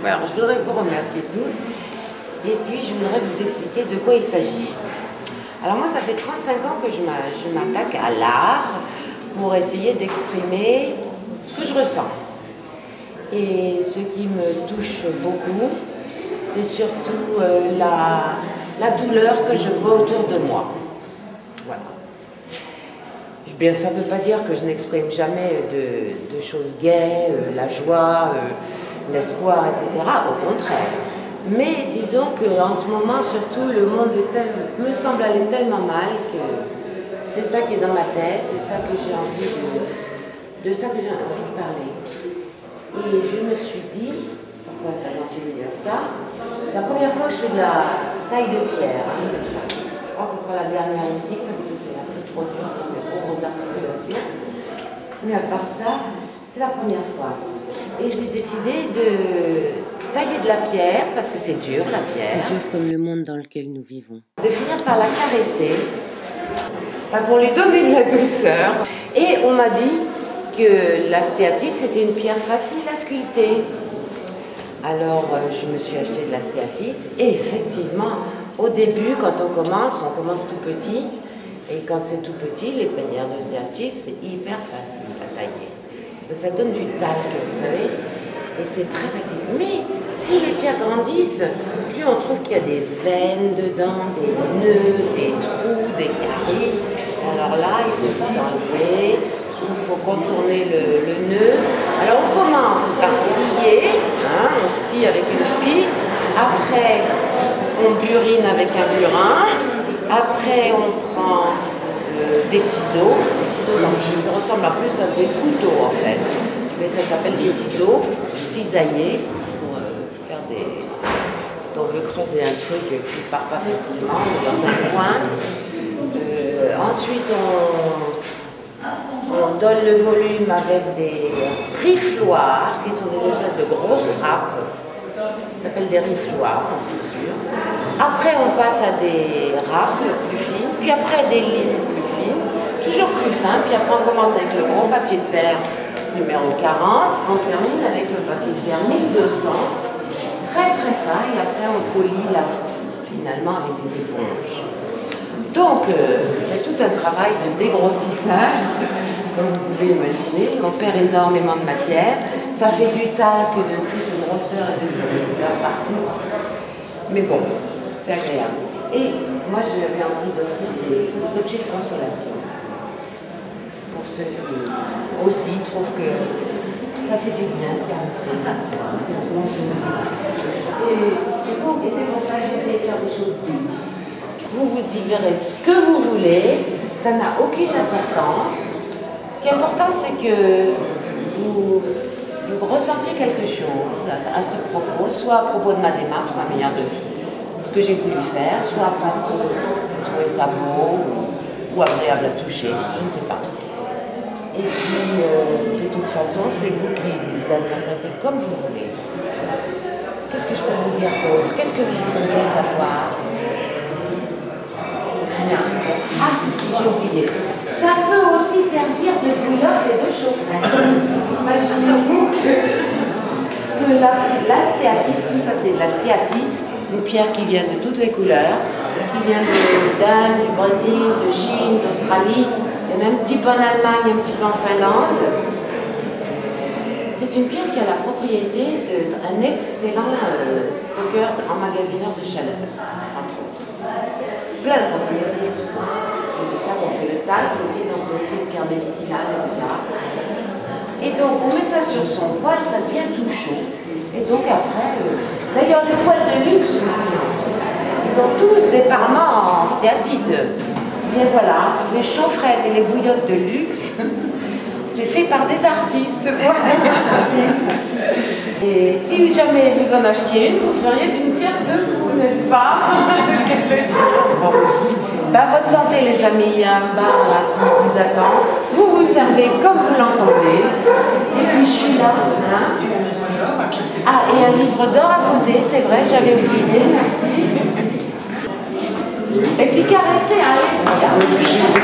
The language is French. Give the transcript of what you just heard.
Alors, je voudrais vous remercier tous et puis je voudrais vous expliquer de quoi il s'agit. Alors moi, ça fait 35 ans que je m'attaque à l'art pour essayer d'exprimer ce que je ressens. Et ce qui me touche beaucoup, c'est surtout la douleur que je vois autour de moi. Voilà. Bien, ça ne veut pas dire que je n'exprime jamais de choses gaies, la joie, l'espoir, etc. Au contraire. Mais disons qu'en ce moment, surtout, le monde me semble aller tellement mal que c'est ça qui est dans ma tête, c'est ça que j'ai envie de ça que j'ai envie de parler. Et je me suis dit, pourquoi j'en suis venue à ça? C'est la première fois que je fais de la taille de pierre. Je crois que ce sera la dernière aussi parce que c'est un peu trop dur pour mes pauvres articulations. Mais à part ça, c'est la première fois. Et j'ai décidé de tailler de la pierre, parce que c'est dur la pierre. C'est dur comme le monde dans lequel nous vivons. De finir par la caresser, enfin pour lui donner de la douceur. Et on m'a dit que la stéatite, c'était une pierre facile à sculpter. Alors je me suis acheté de la stéatite et effectivement, au début, quand on commence tout petit. Et quand c'est tout petit, les pierres de stéatite, c'est hyper facile à tailler. Ça donne du talc, vous savez, et c'est très facile. Mais plus les pierres grandissent, plus on trouve qu'il y a des veines dedans, des nœuds, des trous, des caries. Alors là, il faut tout enlever, il faut contourner le nœud. Alors on commence par scier, hein, on scie avec une scie, après on burine avec un burin, après on prend des ciseaux. Les ciseaux, ça ressemble à plus à des couteaux en fait, mais ça s'appelle des ciseaux cisaillés pour faire des... On veut creuser un truc qui ne part pas facilement dans un coin. Ensuite on donne le volume avec des rifloirs qui sont des espèces de grosses râpes. Ça s'appelle des rifloirs en sculpture. Après on passe à des râpes plus fines, puis après des limes plus fines, toujours plus fins, puis après on commence avec le gros papier de verre numéro 40, on termine avec le papier de verre 1200, très très fin, et après on polit finalement avec des éponges. Donc il y a tout un travail de dégrossissage, comme vous pouvez imaginer, on perd énormément de matière, ça fait du talc de toute grosseur et de couleur partout, mais bon, c'est agréable. Et moi j'avais envie d'offrir des objets de consolation. Pour ceux qui aussi trouvent que ça fait du bien de caresser. Et c'est pour ça que j'essaie de faire des choses douces. Vous y verrez ce que vous voulez, ça n'a aucune importance. Ce qui est important, c'est que vous ressentiez quelque chose à ce propos, soit à propos de ma démarche, ma manière de ce que j'ai voulu faire, soit parce que vous trouvez ça beau ou agréable à toucher, je ne sais pas. Et puis, de toute façon, c'est vous qui l'interprétez comme vous voulez. Qu'est-ce que je peux vous dire d'autre? Qu'est-ce que vous voudriez savoir? Rien. Ah si, j'ai oublié. Ça peut aussi servir de bouillotte et de chaufferette. Imaginez-vous que la stéatite, tout ça c'est de la stéatite, une pierre qui vient de toutes les couleurs, qui vient d'Inde, du Brésil, de Chine, d'Australie. Il y en a un petit peu en Allemagne, un petit peu en Finlande. C'est une pierre qui a la propriété d'un excellent stockeur, emmagasineur de chaleur, entre autres. Plein de propriétés. C'est de ça qu'on fait le talc aussi, donc c'est aussi une pierre médicinale, etc. Et donc on met ça sur son poêle, ça devient tout chaud. Et donc après, d'ailleurs les poêles de luxe, ils ont tous des parements en stéatite. Et voilà, les chaufferettes et les bouillottes de luxe, c'est fait par des artistes. Et si jamais vous en achetiez une, vous feriez d'une pierre deux coups, n'est-ce pas? Bon. Bah, votre santé les amis, il y a un bar là qui vous attend. Vous vous servez comme vous l'entendez. Et puis je suis là. Hein. Ah, et un livre d'or à côté, c'est vrai, j'avais oublié, merci. Et puis caresser, allez-y.